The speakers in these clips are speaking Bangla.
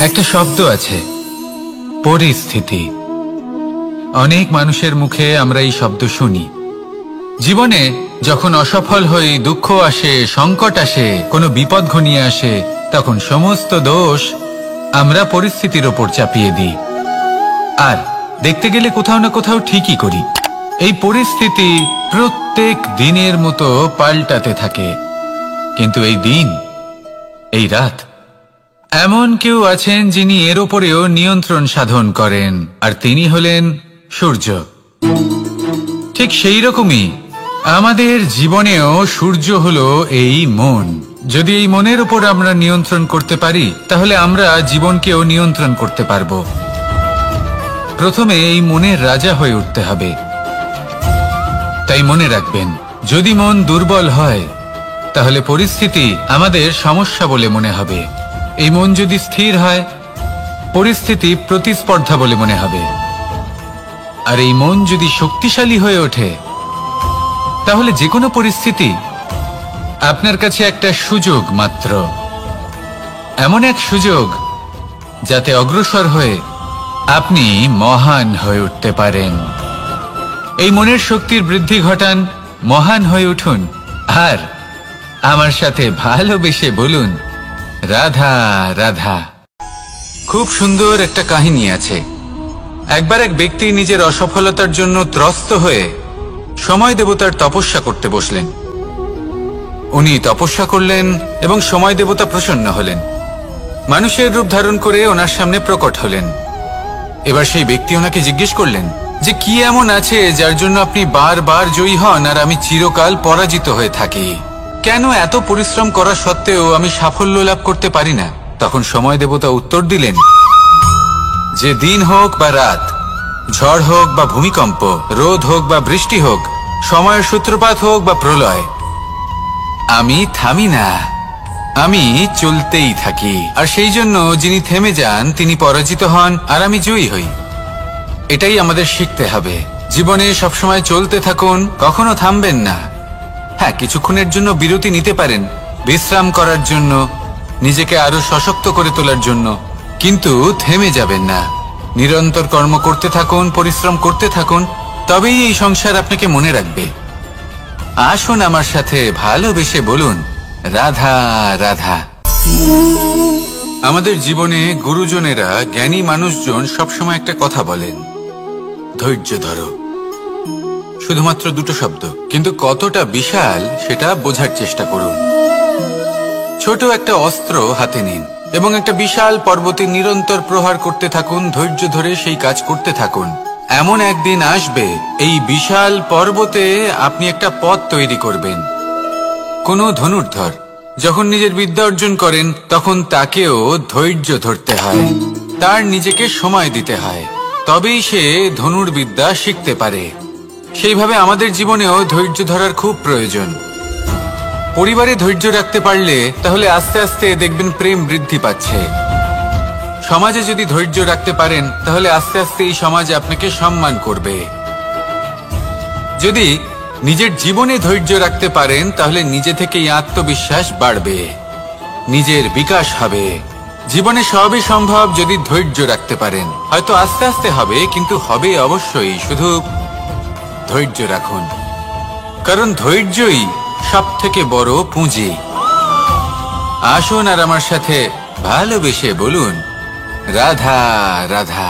একটা শব্দ আছে, পরিস্থিতি। অনেক মানুষের মুখে আমরা এই শব্দ শুনি। জীবনে যখন অসফল হই, দুঃখ আসে, সংকট আসে, কোনো বিপদ ঘনিয়ে আসে, তখন সমস্ত দোষ আমরা পরিস্থিতির ওপর চাপিয়ে দিই। আর দেখতে গেলে কোথাও না কোথাও ঠিকই করি। এই পরিস্থিতি প্রত্যেক দিনের মতো পাল্টাতে থাকে, কিন্তু এই দিন, এই রাত, এমন কেউ আছেন যিনি এর ওপরেও নিয়ন্ত্রণ সাধন করেন, আর তিনি হলেন সূর্য। ঠিক সেই রকমই আমাদের জীবনেও সূর্য হলো এই মন। যদি এই মনের উপর আমরা নিয়ন্ত্রণ করতে পারি, তাহলে আমরা জীবনকেও নিয়ন্ত্রণ করতে পারব। প্রথমে এই মনের রাজা হয়ে উঠতে হবে। তাই মনে রাখবেন, যদি মন দুর্বল হয়, তাহলে পরিস্থিতি আমাদের সমস্যা বলে মনে হবে। এই মন যদি স্থির হয়, পরিস্থিতি প্রতিস্পর্ধা বলে মনে হবে। আর এই মন যদি শক্তিশালী হয়ে ওঠে, তাহলে যে কোনো পরিস্থিতি আপনার কাছে একটা সুযোগ মাত্র। এমন এক সুযোগ যাতে অগ্রসর হয়ে আপনি মহান হয়ে উঠতে পারেন। এই মনের শক্তির বৃদ্ধি ঘটান, মহান হয়ে উঠুন, আর আমার সাথে ভালোবেসে বলুন, রাধা রাধা। খুব সুন্দর একটা কাহিনী আছে। একবার এক ব্যক্তি নিজের অসফলতার জন্য ত্রস্ত হয়ে সময় দেবতার তপস্যা করতে বসলেন। উনি তপস্যা করলেন এবং সময় দেবতা প্রসন্ন হলেন। মানুষের রূপ ধারণ করে ওনার সামনে প্রকট হলেন। এবার সেই ব্যক্তি ওনাকে জিজ্ঞেস করলেন যে কি এমন আছে যার জন্য আপনি বারবার জয়ী হন আর আমি চিরকাল পরাজিত হয়ে থাকি? কেন এত পরিশ্রম করা সত্ত্বেও আমি সাফল্য লাভ করতে পারি না? তখন সময় দেবতা উত্তর দিলেন যে দিন হোক বা রাত, ঝড় হোক বা ভূমিকম্প, রোদ হোক বা বৃষ্টি হোক, সময়ের সূত্রপাত হোক বা প্রলয়, আমি থামি না, আমি চলতেই থাকি। আর সেই জন্য যিনি থেমে যান তিনি পরাজিত হন আর আমি জয়ী হই। এটাই আমাদের শিখতে হবে। জীবনে সবসময় চলতে থাকুন, কখনো থামবেন না। হ্যাঁ, কিছুক্ষণের জন্য বিরতি নিতে পারেন, বিশ্রাম করার জন্য, নিজেকে আরো সশক্ত করে তোলার জন্য, কিন্তু থেমে যাবেন না। নিরন্তর কর্ম করতে থাকুন, পরিশ্রম করতে থাকুন, তবেই এই সংসার আপনাকে মনে রাখবে। আসুন আমার সাথে ভালোবেসে বলুন, রাধা রাধা। আমাদের জীবনে গুরুজনেরা, জ্ঞানী মানুষজন সবসময় একটা কথা বলেন, ধৈর্য ধরো। শুধুমাত্র দুটো শব্দ, কিন্তু কতটা বিশাল সেটা বোঝার চেষ্টা করুন। ছোট একটা অস্ত্র হাতে নিন এবং একটা বিশাল পর্বতে নিরন্তর প্রহার করতে থাকুন, ধৈর্য ধরে সেই কাজ করতে থাকুন। এমন একদিন আসবে, এই বিশাল পর্বতে আপনি একটা পথ তৈরি করবেন। কোনো ধনুর্ধর যখন নিজের বিদ্যা অর্জন করেন, তখন তাকেও ধৈর্য ধরতে হয়, তার নিজেকে সময় দিতে হয়, তবেই সে ধনুর্বিদ্যা শিখতে পারে। সেইভাবে আমাদের জীবনেও ধৈর্য ধরার খুব প্রয়োজন। পরিবারে ধৈর্য রাখতে পারলে তাহলে আস্তে আস্তে দেখবেন প্রেম বৃদ্ধি পাচ্ছে। সমাজে যদি ধৈর্য রাখতে পারেন, তাহলে আস্তে আস্তে এই সমাজ আপনাকে সম্মান করবে। যদি নিজের জীবনে ধৈর্য রাখতে পারেন, তাহলে নিজে থেকেই আত্মবিশ্বাস বাড়বে, নিজের বিকাশ হবে। জীবনে সবই সম্ভব যদি ধৈর্য রাখতে পারেন। হয়তো আস্তে আস্তে হবে, কিন্তু হবে অবশ্যই। শুধু ধৈর্য রাখুন, কারণ ধৈর্যই সবথেকে বড় পুঁজি। আসুন আর আমার সাথে ভালোবেসে বলুন, রাধা রাধা।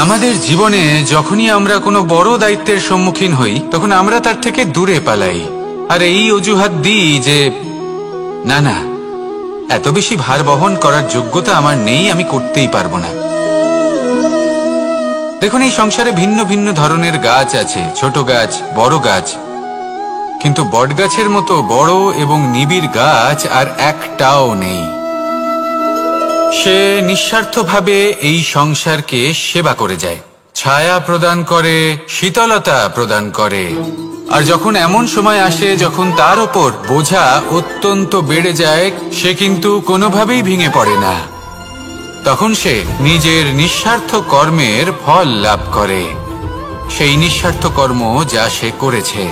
আমাদের জীবনে যখনই আমরা কোনো বড় দায়িত্বের সম্মুখীন হই, তখন আমরা তার থেকে দূরে পালাই, আর এই অজুহাত দিই যে না না, এত বেশি ভার বহন করার যোগ্যতা আমার নেই, আমি করতেই পারবো না। দেখুন, এই সংসারে ভিন্ন ভিন্ন ধরনের গাছ আছে, ছোট গাছ, বড় গাছ, কিন্তু বটগাছের মতো বড় এবং নিবিড় গাছ আর একটাও নেই। সে নিঃস্বার্থভাবে এই সংসারকে সেবা করে যায়, ছায়া প্রদান করে, শীতলতা প্রদান করে। আর যখন এমন সময় আসে যখন তার ওপর বোঝা অত্যন্ত বেড়ে যায়, সে কিন্তু কোনোভাবেই ভেঙে পড়ে না। তখন সে নিজের নিঃস্বার্থ কর্মের ফল লাভ করে, সেই নিঃস্বার্থ কর্ম যা সে করেছে।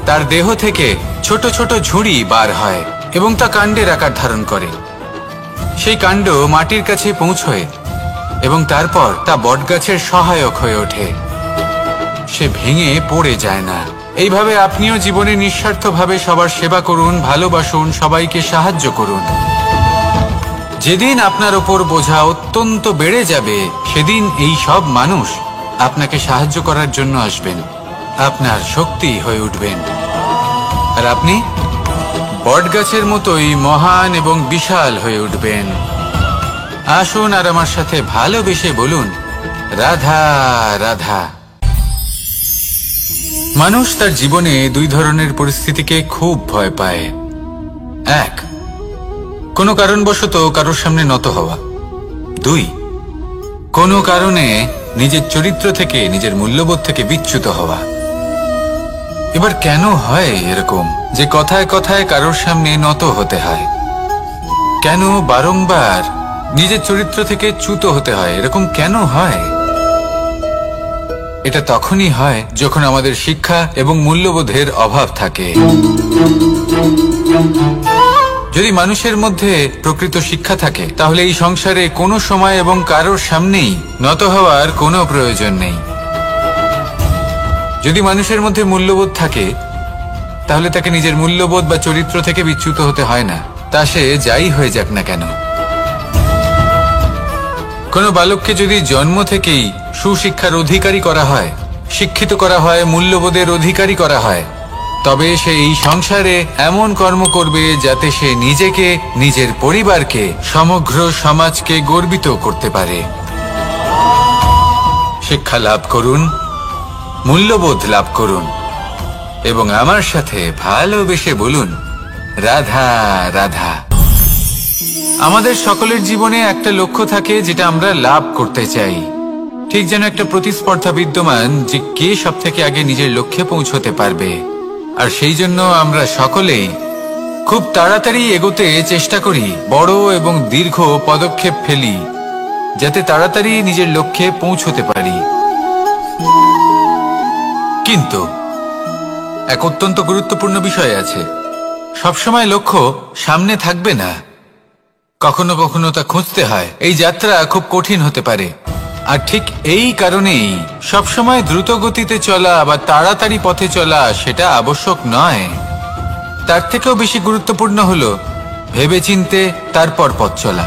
তার দেহ থেকে ছোট ছোট ঝুড়ি বার হয় এবং তা কাণ্ডের আকার ধারণ করে। সেই কাণ্ড মাটির কাছে পৌঁছয় এবং তারপর তা বটগাছের সহায়ক হয়ে ওঠে। সে ভেঙে পড়ে যায় না। এইভাবে আপনিও জীবনে নিঃস্বার্থভাবে সবার সেবা করুন, ভালোবাসুন, সবাইকে সাহায্য করুন। যেদিন আপনার ওপর বোঝা অত্যন্ত বেড়ে যাবে, সেদিন এই সব মানুষ আপনাকে সাহায্য করার জন্য আসবেন, আপনার শক্তি হয়ে উঠবেন, আর আপনি বটগাছের মতোই মহান এবং বিশাল হয়ে উঠবেন। আসুন আর আমার সাথে ভালোবেসে বলুন, রাধা রাধা। মানুষ তার জীবনে দুই ধরনের পরিস্থিতিকে খুব ভয় পায়। এক, কোনো কারণবশত কারোর সামনে নত হওয়া। দুই, কোনো কারণে নিজের চরিত্র থেকে, নিজের মূল্যবোধ থেকে বিচ্যুত হওয়া। এবার কেন হয় এরকম যে কথায় কথায় কারোর সামনে নত হতে হয়? কেন বারংবার নিজের চরিত্র থেকে চ্যুত হতে হয়? এরকম কেন হয়? এটা তখনই হয় যখন আমাদের শিক্ষা এবং মূল্যবোধের অভাব থাকে। যদি মানুষের মধ্যে প্রকৃত শিক্ষা থাকে, তাহলে এই সংসারে কোনো সময় এবং কারোর সামনেই নত হওয়ার কোনো প্রয়োজন নেই। যদি মানুষের মধ্যে মূল্যবোধ থাকে, তাহলে তাকে নিজের মূল্যবোধ বা চরিত্র থেকে বিচ্যুত হতে হয় না, তা সে যাই হয়ে যাক না কেন। কোনো বালককে যদি জন্ম থেকেই সুশিক্ষার অধিকারী করা হয়, শিক্ষিত করা হয়, মূল্যবোধের অধিকারী করা হয়, তবে সে এই সংসারে এমন কর্ম করবে যাতে সে নিজেকে, নিজের পরিবারকে, সমগ্র সমাজকে গর্বিত করতে পারে। শিক্ষা লাভ করুন, মূল্যবোধ লাভ করুন এবং আমার সাথে ভালোবেসে বলুন, রাধা রাধা। আমাদের সকলের জীবনে একটা লক্ষ্য থাকে যেটা আমরা লাভ করতে চাই। ঠিক যেন একটা প্রতিস্পর্ধা বিদ্যমান যে কে সব থেকে আগে নিজের লক্ষ্যে পৌঁছতে পারবে। আর সেই জন্য আমরা সকলেই খুব তাড়াতাড়ি এগোতে চেষ্টা করি, বড় এবং দীর্ঘ পদক্ষেপ ফেলি যাতে তাড়াতাড়ি নিজের লক্ষ্যে পৌঁছতে পারি। কিন্তু এক অত্যন্ত গুরুত্বপূর্ণ বিষয় আছে, সবসময় লক্ষ্য সামনে থাকবে না, কখনো কখনো তা খুঁজতে হয়। এই যাত্রা খুব কঠিন হতে পারে, আর ঠিক এই কারণেই সবসময় দ্রুত গতিতে চলা বা তাড়াতাড়ি পথে চলা সেটা আবশ্যক নয়। তার থেকেও বেশি গুরুত্বপূর্ণ হলো ভেবেচিন্তে তারপর পথ চলা।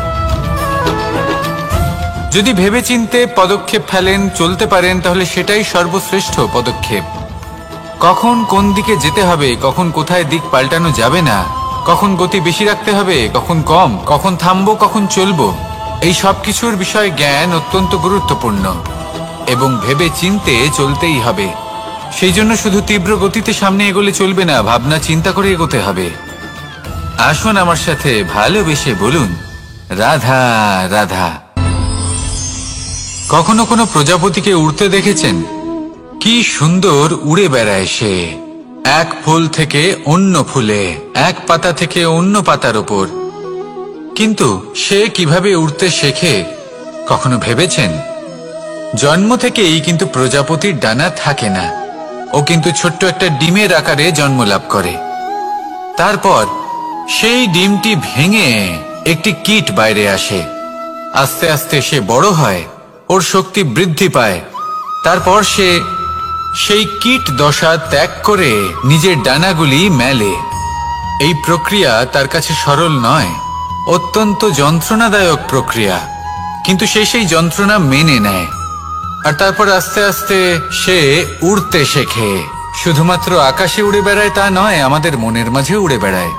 যদি ভেবেচিন্তে পদক্ষেপ ফেলেন, চলতে পারেন, তাহলে সেটাই সর্বশ্রেষ্ঠ পদক্ষেপ। কখন কোন দিকে যেতে হবে, কখন কোথায় দিক পাল্টানো যাবে না, কখন গতি বেশি রাখতে হবে, কখন কম, কখন থামবো, কখন চলবো, এই সব কিছুর বিষয়ে জ্ঞান অত্যন্ত গুরুত্বপূর্ণ এবং ভেবে চিন্তে চলতেই হবে। সেই জন্য শুধু তীব্র গতিতে সামনে এগোলে চলবে না, ভাবনা চিন্তা করে এগোতে হবে। আসুন আমার সাথে ভালোবেসে বলুন, রাধা রাধা। কখনো কোনো প্রজাপতিকে উড়তে দেখেছেন? কি সুন্দর উড়ে বেড়ায় সে, এক ফুল থেকে অন্য ফুলে, এক পাতা থেকে অন্য পাতার উপর। কিন্তু সে কিভাবে উড়তে শেখে কখনো ভেবেছেন? জন্ম থেকেই কিন্তু প্রজাপতির ডানা থাকে না, ও কিন্তু ছোট্ট একটা ডিমের আকারে জন্ম লাভ করে। তারপর সেই ডিমটি ভেঙে একটি কীট বাইরে আসে। আস্তে আস্তে সে বড় হয়, ওর শক্তি বৃদ্ধি পায়। তারপর সে সেই কীট দশা ত্যাগ করে নিজের ডানাগুলি মেলে। এই প্রক্রিয়া তার কাছে সরল নয়, অত্যন্ত যন্ত্রণাদায়ক প্রক্রিয়া, কিন্তু সে সেই যন্ত্রণা মেনে নেয়। আর তারপর আস্তে আস্তে সে উড়তে শেখে। শুধুমাত্র আকাশে উড়ে বেড়ায় তা নয়, আমাদের মনের মাঝে উড়ে বেড়ায়।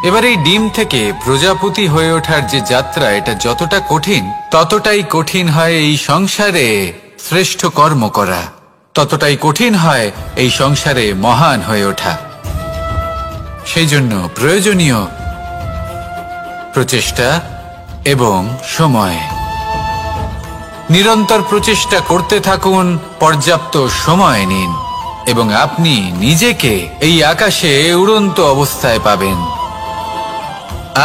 এবার এই ডিম থেকে প্রজাপতি হয়ে ওঠার যে যাত্রা, এটা যতটা কঠিন, ততটাই কঠিন হয় এই সংসারে শ্রেষ্ঠ কর্ম করা, ততটাই কঠিন হয় এই সংসারে মহান হয়ে ওঠা। সেই জন্য প্রয়োজনীয় প্রচেষ্টা এবং সময়। নিরন্তর প্রচেষ্টা করতে থাকুন, পর্যাপ্ত সময় নিন এবং আপনি নিজেকে এই আকাশে উড়ন্ত অবস্থায় পাবেন।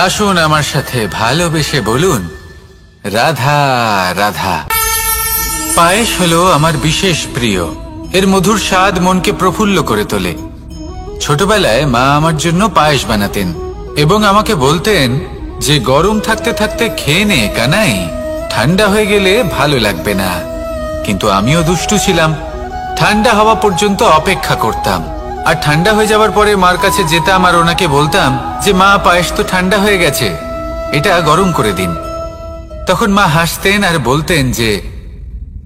আসুন আমার সাথে ভালোবেসে বলুন, রাধা রাধা। পায়েস হলো আমার বিশেষ প্রিয়। এর মধুর স্বাদ মনকে প্রফুল্ল করে তোলে। ছোটবেলায় মা আমার জন্য পায়েস বানাতেন এবং আমাকে বলতেন, যে গরম থাকতে থাকতে খেয়ে নে কানাই, ঠান্ডা হয়ে গেলে ভালো লাগবে না। কিন্তু আমিও দুষ্টু ছিলাম, ঠান্ডা হওয়া পর্যন্ত অপেক্ষা করতাম, আর ঠান্ডা হয়ে যাওয়ার পরে মার কাছে যেতাম আর ওনাকে বলতাম যে মা, পায়েস তো ঠান্ডা হয়ে গেছে, এটা গরম করে দিন। তখন মা হাসতেন আর বলতেন যে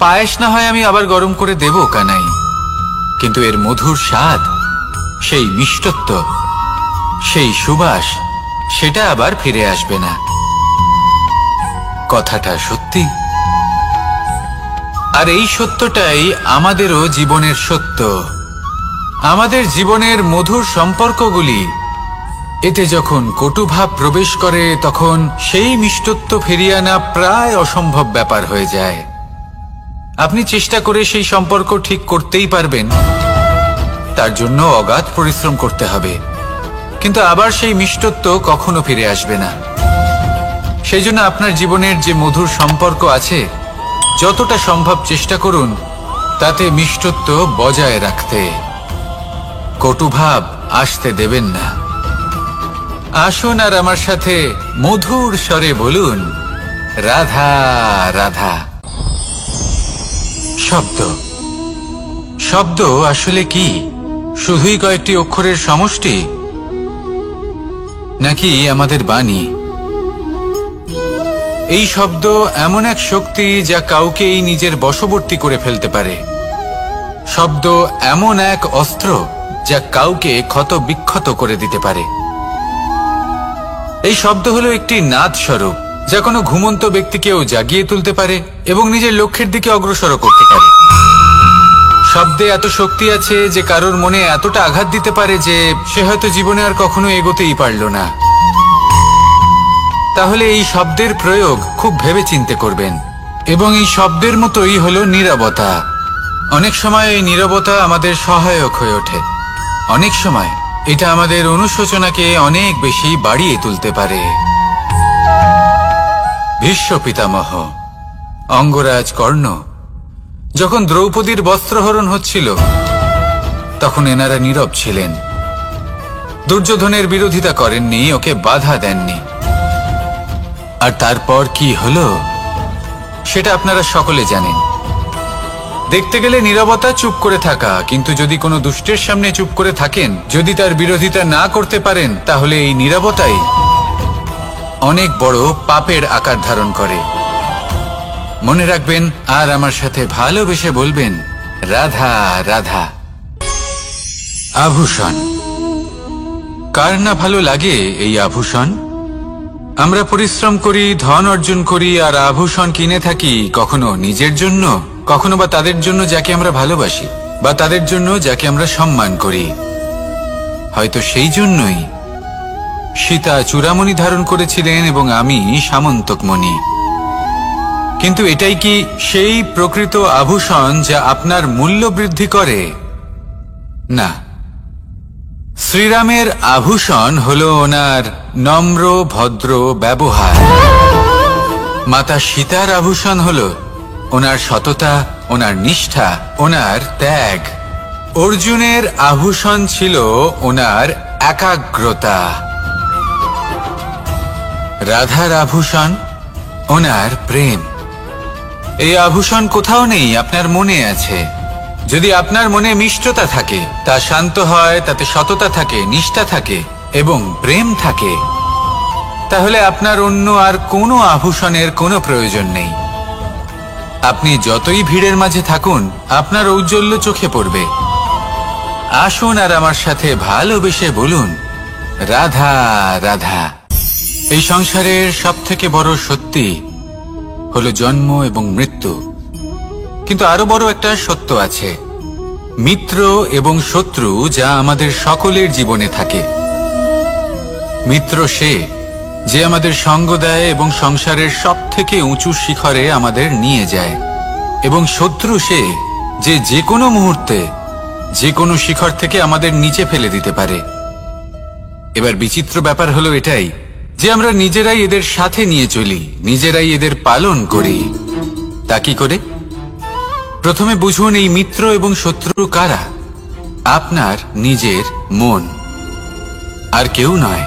পায়েস না হয় আমি আবার গরম করে দেব কানাই, কিন্তু এর মধুর স্বাদ, সেই মিষ্টত্ব, সেই সুবাস, সেটা আবার ফিরে আসবে না। কথাটা সত্যি। আর এই সত্যটাই আমাদেরও জীবনের সত্য। আমাদের জীবনের মধুর সম্পর্কগুলি, এতে যখন কটুভাব প্রবেশ করে তখন সেই মিষ্টত্ব ফিরিয়ে আনা প্রায় অসম্ভব ব্যাপার হয়ে যায়। আপনি চেষ্টা করে সেই সম্পর্ক ঠিক করতেই পারবেন, তার জন্য অগাধ পরিশ্রম করতে হবে, কিন্তু আবার সেই মিষ্টত্ব কখনো ফিরে আসবে না। সেই জন্য আপনার জীবনের যে মধুর সম্পর্ক আছে, যতটা সম্ভব চেষ্টা করুন তাতে মিষ্টত্ব বজায় রাখতে। কটুভাব আসতে দেবেন না। আসুন আর আমার সাথে মধুর স্বরে বলুন, রাধা রাধা। শব্দ, শব্দ আসলে কি? শুধুই কয়েকটি অক্ষরের সমষ্টি, নাকি আমাদের বাণী? এই শব্দ এমন এক শক্তি যা কাউকেই নিজের বশবর্তী করে ফেলতে পারে। শব্দ এমন এক অস্ত্র যা কাউকে ক্ষত বিক্ষত করে দিতে পারে। এই শব্দ হলো একটি নাদ স্বরূপ, যা কোনো ঘুমন্ত ব্যক্তিকেও জাগিয়ে তুলতে পারে এবং নিজের লক্ষ্যের দিকে অগ্রসর করতে পারে। শব্দে এত শক্তি আছে যে কারোর মনে এতটা আঘাত দিতে পারে যে সে হয়তো জীবনে আর কখনো এগোতেই পারল না। তাহলে এই শব্দের প্রয়োগ খুব ভেবে চিন্তে করবেন। এবং এই শব্দের মতোই হলো নীরবতা। অনেক সময় এই নীরবতা আমাদের সহায়ক হয়ে ওঠে, অনেক সময় এটা আমাদের অনুশোচনাকে অনেক বেশি বাড়িয়ে তুলতে পারে। ভীষ্ম পিতামহ, অঙ্গরাজ কর্ণ, যখন দ্রৌপদীর বস্ত্রহরণ হচ্ছিল তখন এনারা নীরব ছিলেন। দুর্যোধনের বিরোধিতা করেননি, ওকে বাধা দেননি। আর তারপর কি হলো সেটা আপনারা সকলে জানেন। দেখতে গেলে নীরবতা চুপ করে থাকা, কিন্তু যদি কোনো দুষ্টের সামনে চুপ করে থাকেন, যদি তার বিরোধিতা না করতে পারেন, তাহলে এই নীরবতাই অনেক বড় পাপের আকার ধারণ করে। মনে রাখবেন আর আমার সাথে ভালোবেসে বলবেন, রাধা রাধা। আভূষণ, কার না ভালো লাগে এই আভূষণ? আমরা পরিশ্রম করি, ধন অর্জন করি আর আভূষণ কিনে থাকি, কখনো নিজের জন্য, কখনো বা তাদের জন্য যাকে আমরা ভালোবাসি, বা তাদের জন্য যাকে আমরা সম্মান করি। হয়তো সেই জন্যই সীতা চূড়ামণি ধারণ করেছিলেন এবং আমি সামন্তকমণি। কিন্তু এটাই কি সেই প্রকৃত আভূষণ যা আপনার মূল্য বৃদ্ধি করে? না। শ্রীরামের আভূষণ হল ওনার নম্র ভদ্র ব্যবহার। মাতা সীতার আভূষণ হল ওনার সততা, ওনার নিষ্ঠা, ওনার ত্যাগ। অর্জুনের আভূষণ ছিল ওনার একাগ্রতা। রাধার আভূষণ ওনার প্রেম। এই আভূষণ কোথাও নেই, আপনার মনে আছে। যদি আপনার মনে মিষ্টতা থাকে, তা শান্ত হয়, তাতে সততা থাকে, নিষ্ঠা থাকে এবং প্রেম থাকে, তাহলে আপনার অন্য আর কোনো আভূষণের কোনো প্রয়োজন নেই। আপনি যতই ভিড়ের মাঝে থাকুন, আপনার ঔজ্জ্বল্য চোখে পড়বে। আসুন আর আমার সাথে ভালোবেসে বলুন, রাধা রাধা। এই সংসারের সবথেকে বড় সত্যি হলো জন্ম এবং মৃত্যু, কিন্তু আরো বড় একটা সত্য আছে, মিত্র এবং শত্রু, যা আমাদের সকলের জীবনে থাকে। মিত্র সে যে আমাদের সঙ্গ দেয় এবং সংসারের সবথেকে উঁচু শিখরে আমাদের নিয়ে যায়, এবং শত্রু সে যে যে কোনো মুহূর্তে যে কোনো শিখর থেকে আমাদের নিচে ফেলে দিতে পারে। এবার বিচিত্র ব্যাপার হলো এটাই যে আমরা নিজেরাই এদের সাথে নিয়ে চলি, নিজেরাই এদের পালন করি। তা কি করে? প্রথমে বুঝুন এই মিত্র এবং শত্রু কারা। আপনার নিজের মন, আর কেউ নয়।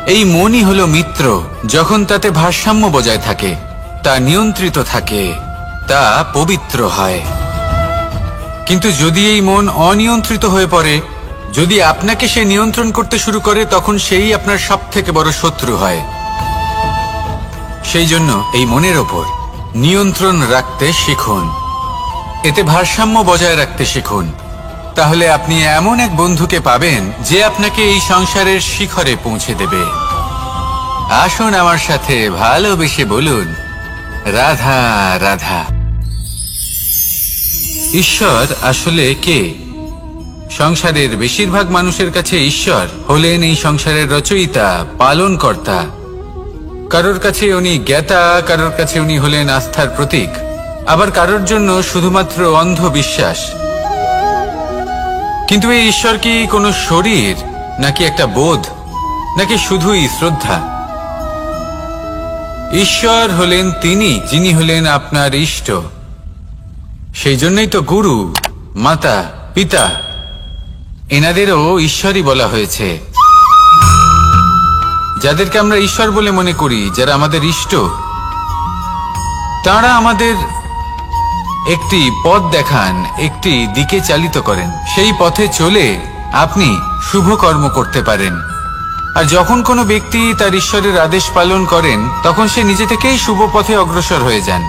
এই মনই হলো মিত্র। যখন তাতে ভারসাম্য বজায় থাকে, তা নিয়ন্ত্রিত থাকে, তা পবিত্র হয়। কিন্তু যদি এই মন অনিয়ন্ত্রিত হয়ে পড়ে, যদি আপনাকে সে নিয়ন্ত্রণ করতে শুরু করে, তখন সেই আপনার সবথেকে বড় শত্রু হয়। সেই জন্য এই মনের ওপর নিয়ন্ত্রণ রাখতে শিখুন, এতে ভারসাম্য বজায় রাখতে শিখুন। তাহলে আপনি এমন এক বন্ধুকে পাবেন যে আপনাকে এই সংসারের শিখরে পৌঁছে দেবে। আসুন আমার সাথে ভালোবেসে বলুন, রাধা রাধা। ঈশ্বর আসলে কে? সংসারের বেশিরভাগ মানুষের কাছে ঈশ্বর হলেন এই সংসারের রচয়িতা, পালনকর্তা। কারোর কাছে উনি জ্ঞাতা, কারোর কাছে উনি হলেন আস্থার প্রতীক, আবার কারোর জন্য শুধুমাত্র অন্ধ বিশ্বাস। কিন্তু এই ঈশ্বর কি কোনো শরীর, নাকি একটা বোধ, নাকি শুধুই শ্রদ্ধা? ঈশ্বর হলেন তিনি যিনি হলেন আপনার ইষ্ট। সেই জন্যই তো গুরু, মাতা, পিতা এনাদেরও ঈশ্বরই বলা হয়েছে। যাদেরকে আমরা ঈশ্বর বলে মনে করি, যারা আমাদের ইষ্ট, তারা আমাদের একটি পথ দেখান, একটি দিকে চালিত করেন। সেই পথে চলে আপনি শুভ কর্ম করতে পারেন। আর যখন কোনো ব্যক্তি তার ঈশ্বরের আদেশ পালন করেন, তখন সে নিজে থেকেই শুভ পথে অগ্রসর হয়ে যান।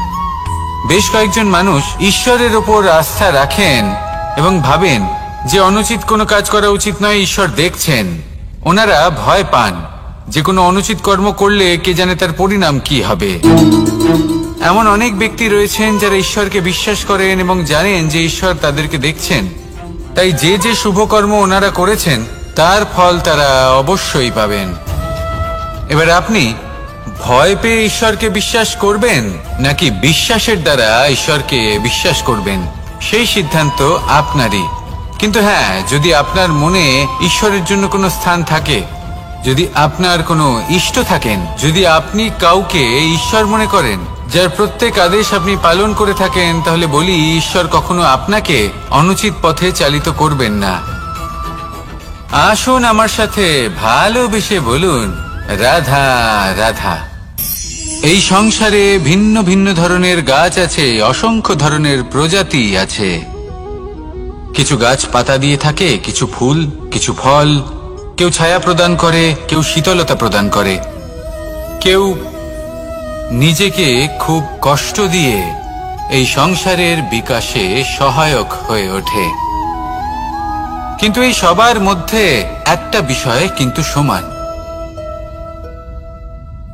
বেশ কয়েকজন মানুষ ঈশ্বরের ওপর আস্থা রাখেন এবং ভাবেন যে অনুচিত কোনো কাজ করা উচিত নয়, ঈশ্বর দেখছেন। ওনারা ভয় পান যে কোনো অনুচিত কর্ম করলে কে জানে তার পরিণাম কি হবে। এমন অনেক ব্যক্তি রয়েছেন যারা ঈশ্বরকে বিশ্বাস করেন এবং জানেন যে ঈশ্বর তাদেরকে দেখছেন। তাই যে যে শুভ কর্ম ওনারা করেছেন তার ফল তারা অবশ্যই পাবেন। এবার আপনি ভয় পেয়ে ঈশ্বরকে বিশ্বাস করবেন, নাকি বিশ্বাসের দ্বারা ঈশ্বরকে বিশ্বাস করবেন, সেই সিদ্ধান্ত আপনারই। কিন্তু হ্যাঁ, যদি আপনার মনে ঈশ্বরের জন্য কোনো স্থান থাকে, যদি আপনার কোনো ইষ্ট থাকেন, যদি আপনি কাউকে ঈশ্বর মনে করেন, যার প্রত্যেক আদেশ আপনি পালন করে থাকেন, তাহলে বলি, ঈশ্বর কখনো আপনাকে অনুচিত পথে চালিত করবেন না। আসুন আমার সাথে ভালোবেসে বলুন, রাধা রাধা। এই সংসারে ভিন্ন ভিন্ন ধরনের গাছ আছে, অসংখ্য ধরনের প্রজাতি আছে। কিছু গাছ পাতা দিয়ে থাকে, কিছু ফুল, কিছু ফল। কেউ ছায়া প্রদান করে, কেউ শীতলতা প্রদান করে, কেউ নিজেকে খুব কষ্ট দিয়ে এই সংসারের বিকাশে সহায়ক হয়ে ওঠে। কিন্তু এই সবার মধ্যে একটা বিষয় কিন্তু সমান,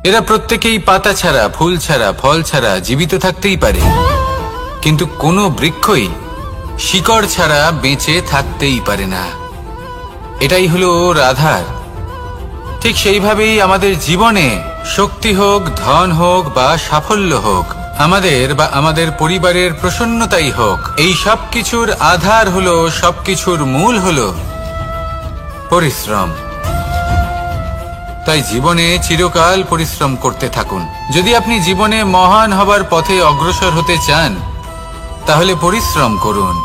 এরা প্রত্যেকেই পাতা ছাড়া, ফুল ছাড়া, ফল ছাড়া জীবিত থাকতেই পারে, কিন্তু কোনো বৃক্ষই শিকড় ছাড়া বেঁচে থাকতেই পারে না। এটাই হলো রাধার। ঠিক সেইভাবেই আমাদের জীবনে শক্তি হোক, ধন হোক বা সাফল্য হোক, আমাদের বা আমাদের পরিবারের প্রসন্নতাই হোক, এই সব কিছুর আধার হলো, সবকিছুর মূল হলো পরিশ্রম। তাই জীবনে চিরকাল পরিশ্রম করতে থাকুন। যদি আপনি জীবনে মহান হবার পথে অগ্রসর হতে চান, তাহলে পরিশ্রম করুন।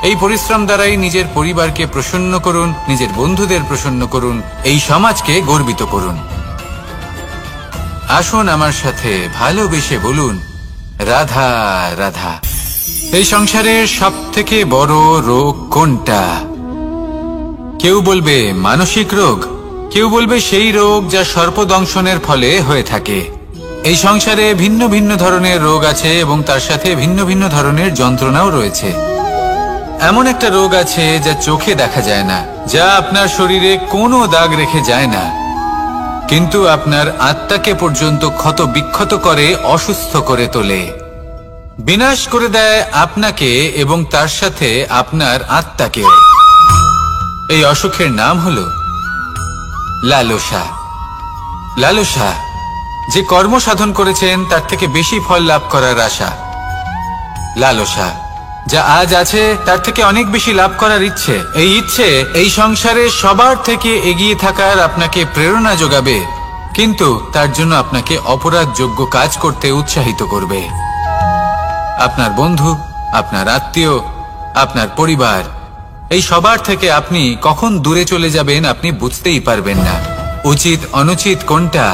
এই পরিশ্রম দ্বারাই নিজের পরিবারকে প্রসন্ন করুন, নিজের বন্ধুদের প্রসন্ন করুন, এই সমাজকে গর্বিত করুন। আসুন আমার সাথে ভালোবেসে বলুন, রাধা রাধা। এই সংসারের সব থেকে বড় রোগ কোনটা? কেউ বলবে মানসিক রোগ, কেউ বলবে সেই রোগ যা সর্পদংশনের ফলে হয়ে থাকে। এই সংসারে ভিন্ন ভিন্ন ধরনের রোগ আছে এবং তার সাথে ভিন্ন ভিন্ন ধরনের যন্ত্রণাও রয়েছে। এমন একটা রোগ আছে যা চোখে দেখা যায় না, যা আপনার শরীরে কোনো দাগ রেখে যায় না, কিন্তু আপনার আত্মাকে পর্যন্ত ক্ষত বিক্ষত করে, অসুস্থ করে তোলে, বিনাশ করে দেয় আপনাকে এবং তার সাথে আপনার আত্মাকেও। এই অসুখের নাম হলো লালসা। লালসা, যে কর্ম সাধন করেছেন তার থেকে বেশি ফল লাভ করার আশা। লালসা, যা আজ আছে তার থেকে অনেক বেশি লাভ করার ইচ্ছে। এই ইচ্ছে এই সংসারে সবার থেকে এগিয়ে থাকার আপনাকে প্রেরণা যোগাবে, কিন্তু তার জন্য আপনাকে অপরাধযোগ্য কাজ করতে উৎসাহিত করবে। আপনার বন্ধু, আপনার আত্মীয়, আপনার পরিবার, এই সবার থেকে আপনি কখন দূরে চলে যাবেন আপনি বুঝতেই পারবেন না। উচিত অনুচিত কোনটা,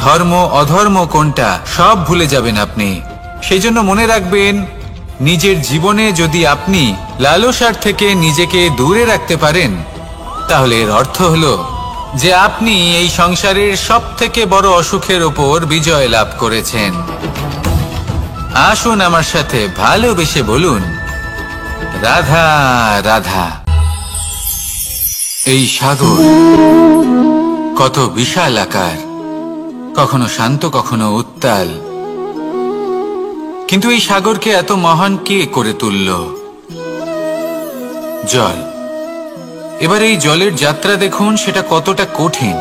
ধর্ম অধর্ম কোনটা, সব ভুলে যাবেন আপনি। সেই জন্য মনে রাখবেন, নিজের জীবনে যদি আপনি লালসার থেকে নিজেকে দূরে রাখতে পারেন, তাহলে এর অর্থ হলো যে আপনি এই সংসারের সব থেকে বড় অসুখের ওপর বিজয় লাভ করেছেন। আসুন আমার সাথে ভালোবেসে বলুন, রাধা রাধা। এই সাগর কত বিশাল আকার, কখনো শান্ত কখনো উত্তাল, কিন্তু এই সাগরকে এত মহান কে করে তুলল? জল। এবার এই জলের যাত্রা দেখুন, সেটা কতটা কঠিন।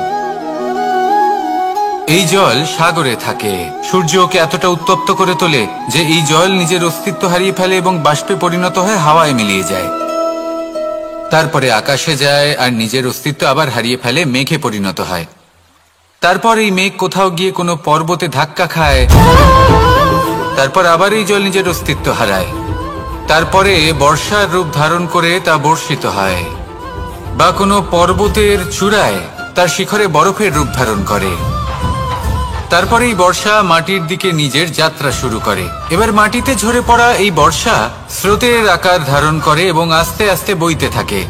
এই জল সাগরে থাকে, সূর্য ওকে এতটা উত্তপ্ত করে তোলে যে এই জল নিজের অস্তিত্ব হারিয়ে ফেলে এবং বাষ্পে পরিণত হয়ে হাওয়ায় মিলিয়ে যায়। তারপরে আকাশে যায় আর নিজের অস্তিত্ব আবার হারিয়ে ফেলে, মেঘে পরিণত হয়। তারপর এই মেঘ কোথাও গিয়ে কোনো পর্বতে ধাক্কা খায়, তারপর আবার এই জল নিজের অস্তিত্ব হারায়। তারপরে বর্ষার রূপ ধারণ করে তা বর্ষিত হয়, বা কোনো পর্বতের চূড়ায় তার শিখরে বরফের রূপ ধারণ করে। তারপরে এই বর্ষা মাটির দিকে নিজের যাত্রা শুরু করে। এবার মাটিতে ঝরে পড়া এই বর্ষা স্রোতের আকার ধারণ করে এবং আস্তে আস্তে বইতে থাকে।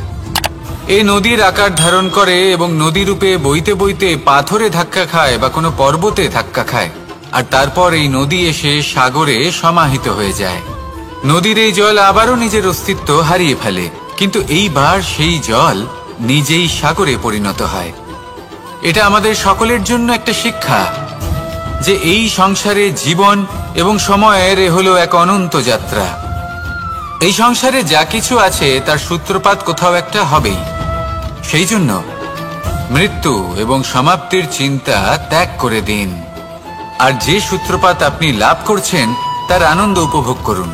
এই নদীর আকার ধারণ করে এবং নদী রূপে বইতে বইতে পাথরে ধাক্কা খায় বা কোনো পর্বতে ধাক্কা খায়, আর তারপর এই নদী এসে সাগরে সমাহিত হয়ে যায়। নদীর এই জল আবারও নিজের অস্তিত্ব হারিয়ে ফেলে, কিন্তু এইবার সেই জল নিজেই সাগরে পরিণত হয়। এটা আমাদের সকলের জন্য একটা শিক্ষা যে এই সংসারে জীবন এবং সময়ের হলো এক অনন্ত যাত্রা। এই সংসারে যা কিছু আছে তার সূত্রপাত কোথাও একটা হবেই। সেই জন্য মৃত্যু এবং সমাপ্তির চিন্তা ত্যাগ করে দিন, আর যে সূত্রপাত আপনি লাভ করছেন তার আনন্দ উপভোগ করুন।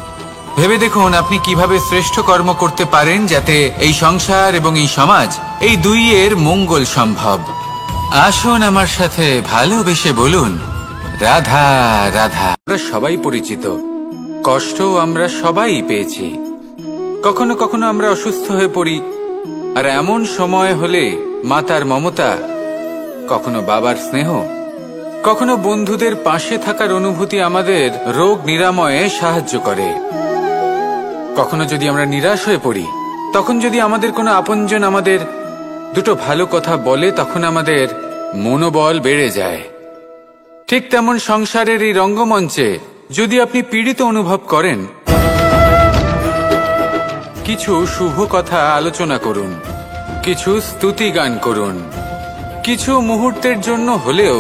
ভেবে দেখুন আপনি কিভাবে শ্রেষ্ঠ কর্ম করতে পারেন যাতে এই সংসার এবং এই সমাজ, এই দুইয়ের মঙ্গল সম্ভব। আসুন আমার সাথে ভালোবেসে বলুন, রাধা রাধা। আমরা সবাই পরিচিত, কষ্টও আমরা সবাই পেয়েছি। কখনো কখনো আমরা অসুস্থ হয়ে পড়ি, আর এমন সময় হলে মাতার মমতা, কখনো বাবার স্নেহ, কখনো বন্ধুদের পাশে থাকার অনুভূতি আমাদের রোগ নিরাময়ে সাহায্য করে। কখনো যদি আমরা নিরাশ হয়ে পড়ি, তখন যদি আমাদের কোনো আপনজন আমাদের দুটো ভালো কথা বলে, তখন আমাদের মনোবল বেড়ে যায়। ঠিক তেমন সংসারের এই রঙ্গমঞ্চে যদি আপনি পীড়িত অনুভব করেন, কিছু শুভ কথা আলোচনা করুন, কিছু স্তুতি গান করুন, কিছু মুহূর্তের জন্য হলেও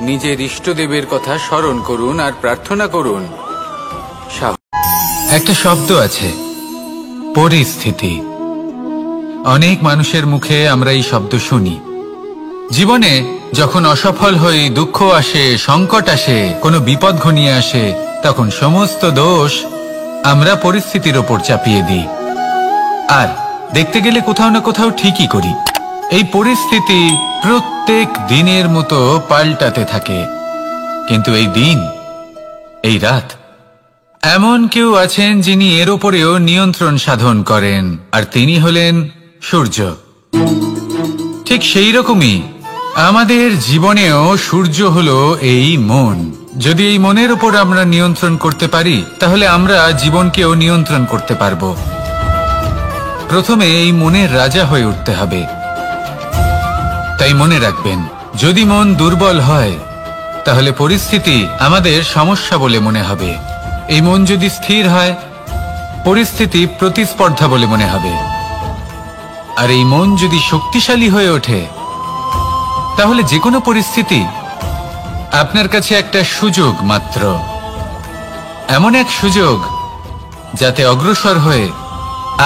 নিজের ইষ্টদেবের কথা স্মরণ করুন আর প্রার্থনা করুন। একটা শব্দ আছে, পরিস্থিতি। অনেক মানুষের মুখে আমরা এই শব্দ শুনি। জীবনে যখন অসফল হই, দুঃখ আসে, সংকট আসে, কোনো বিপদ ঘনিয়ে আসে, তখন সমস্ত দোষ আমরা পরিস্থিতির ওপর চাপিয়ে দিই, আর দেখতে গেলে কোথাও না কোথাও ঠিকই করি। এই পরিস্থিতি প্রত্যেক দিনের মতো পাল্টাতে থাকে, কিন্তু এই দিন, এই রাত, এমন কেউ আছেন যিনি এর ওপরেও নিয়ন্ত্রণ সাধন করেন, আর তিনি হলেন সূর্য। ঠিক সেই রকমই আমাদের জীবনেও সূর্য হলো এই মন। যদি এই মনের উপর আমরা নিয়ন্ত্রণ করতে পারি, তাহলে আমরা জীবনকেও নিয়ন্ত্রণ করতে পারব। প্রথমে এই মনের রাজা হয়ে উঠতে হবে। তাই মনে রাখবেন, যদি মন দুর্বল হয়, তাহলে পরিস্থিতি আমাদের সমস্যা বলে মনে হবে। এই মন যদি স্থির হয়, পরিস্থিতি প্রতিস্পর্ধা বলে মনে হবে। আর এই মন যদি শক্তিশালী হয়ে ওঠে, তাহলে যে কোনো পরিস্থিতি আপনার কাছে একটা সুযোগ মাত্র, এমন এক সুযোগ যাতে অগ্রসর হয়ে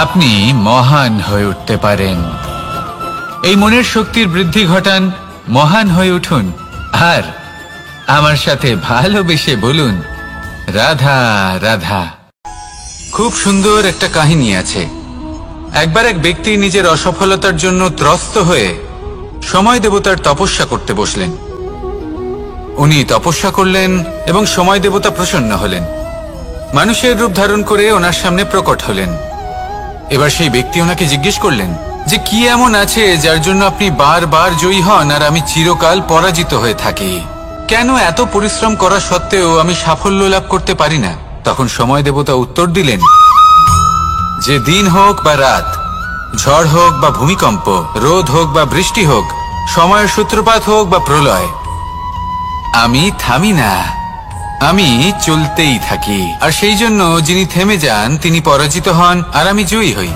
আপনি মহান হয়ে উঠতে পারেন। এই মনের শক্তির বৃদ্ধি ঘটান, মহান হয়ে উঠুন, আর আমার সাথে ভালোবেসে বলুন, রাধা রাধা। খুব সুন্দর একটা কাহিনী আছে। একবার এক ব্যক্তি নিজের অসফলতার জন্য ত্রস্ত হয়ে সময় দেবতার তপস্যা করতে বসলেন। উনি তপস্যা করলেন এবং সময় দেবতা প্রসন্ন হলেন, মানুষের রূপ ধারণ করে ওনার সামনে প্রকট হলেন। এবার সেই ব্যক্তি ওনাকে জিজ্ঞেস করলেন, যে কি এমন আছে যার জন্য আপনি বারবার জয়ী হন আর আমি চিরকাল পরাজিত হয়ে থাকি? কেন এত পরিশ্রম করা সত্ত্বেও আমি সাফল্য লাভ করতে পারি না? তখন সময় দেবতা উত্তর দিলেন, যে দিন হোক বা রাত, ঝড় হোক বা ভূমিকম্প, রোদ হোক বা বৃষ্টি হোক, সময়ের সূত্রপাত হোক বা প্রলয়, আমি থামি না, আমি চলতেই থাকি। আর সেই জন্য যিনি থেমে যান তিনি পরাজিত হন আর আমি জয়ী হই।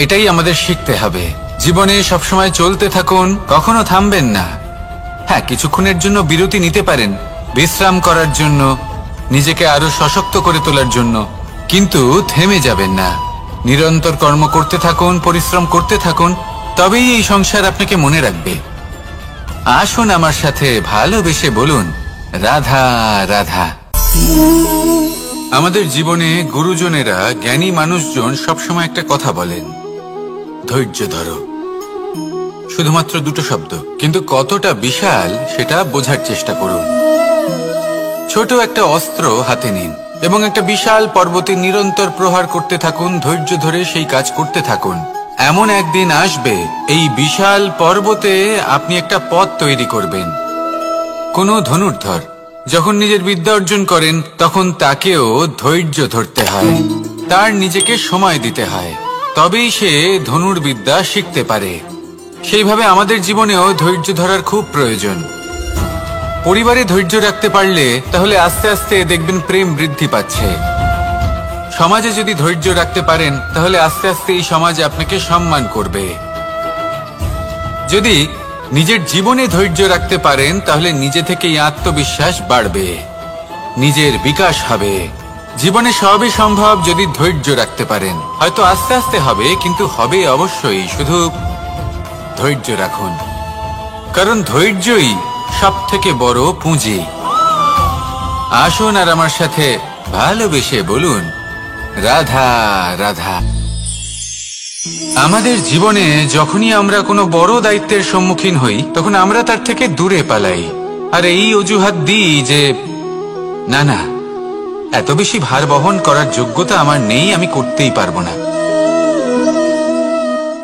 এটাই আমাদের শিখতে হবে। জীবনে সবসময় চলতে থাকুন, কখনো থামবেন না। হ্যাঁ, কিছুক্ষণের জন্য বিরতি নিতে পারেন, বিশ্রাম করার জন্য, নিজেকে আরো সশক্ত করে তোলার জন্য, কিন্তু থেমে যাবেন না। নিরন্তর কর্ম করতে থাকুন, পরিশ্রম করতে থাকুন, তবেই এই সংসার আপনাকে মনে রাখবে। আসুন আমার সাথে ভালোবেসে বলুন, রাধা রাধা। আমাদের জীবনে গুরুজনেরা, জ্ঞানী মানুষজন সবসময় একটা কথা বলেন, ধৈর্য ধরো। শুধুমাত্র দুটো শব্দ, কিন্তু কতটা বিশাল সেটা বোঝার চেষ্টা করুন। ছোট একটা অস্ত্র হাতে নিন এবং একটা বিশাল পর্বতে নিরন্তর প্রহার করতে থাকুন, ধৈর্য ধরে সেই কাজ করতে থাকুন। এমন একদিন আসবে এই বিশাল পর্বতে আপনি একটা পথ তৈরি করবেন। কোনো ধনুর্ধর যখন নিজের বিদ্যা অর্জন করেন তখন তাকেও ধৈর্য ধরতে হয়, তার নিজেকে সময় দিতে হয়, তবেই সে ধনুর্বিদ্যা শিখতে পারে। সেইভাবে আমাদের জীবনেও ধৈর্য ধরার খুব প্রয়োজন। পরিবারে ধৈর্য রাখতে পারলে তাহলে আস্তে আস্তে দেখবেন প্রেম বৃদ্ধি পাচ্ছে। সমাজে যদি ধৈর্য রাখতে পারেন তাহলে আস্তে আস্তে এই সমাজ আপনাকে সম্মান করবে। যদি নিজের জীবনে ধৈর্য রাখতে পারেন তাহলে নিজে থেকেই আত্মবিশ্বাস বাড়বে, নিজের বিকাশ হবে। জীবনে সবই সম্ভব যদি ধৈর্য রাখতে পারেন। হয়তো আস্তে আস্তে হবে, কিন্তু হবে অবশ্যই। শুধু ধৈর্য রাখুন, কারণ ধৈর্যই সবথেকে বড় পুঁজি। আসুন আর আমার সাথে ভালোবেসে বলুন, রাধা রাধা। আমাদের জীবনে যখনই আমরা কোনো বড় দায়িত্বের সম্মুখীন হই তখন আমরা তার থেকে দূরে পালাই, আর এই অজুহাত দিই যে না না, এত বেশি ভার বহন করার যোগ্যতা আমার নেই, আমি করতেই পারবো না।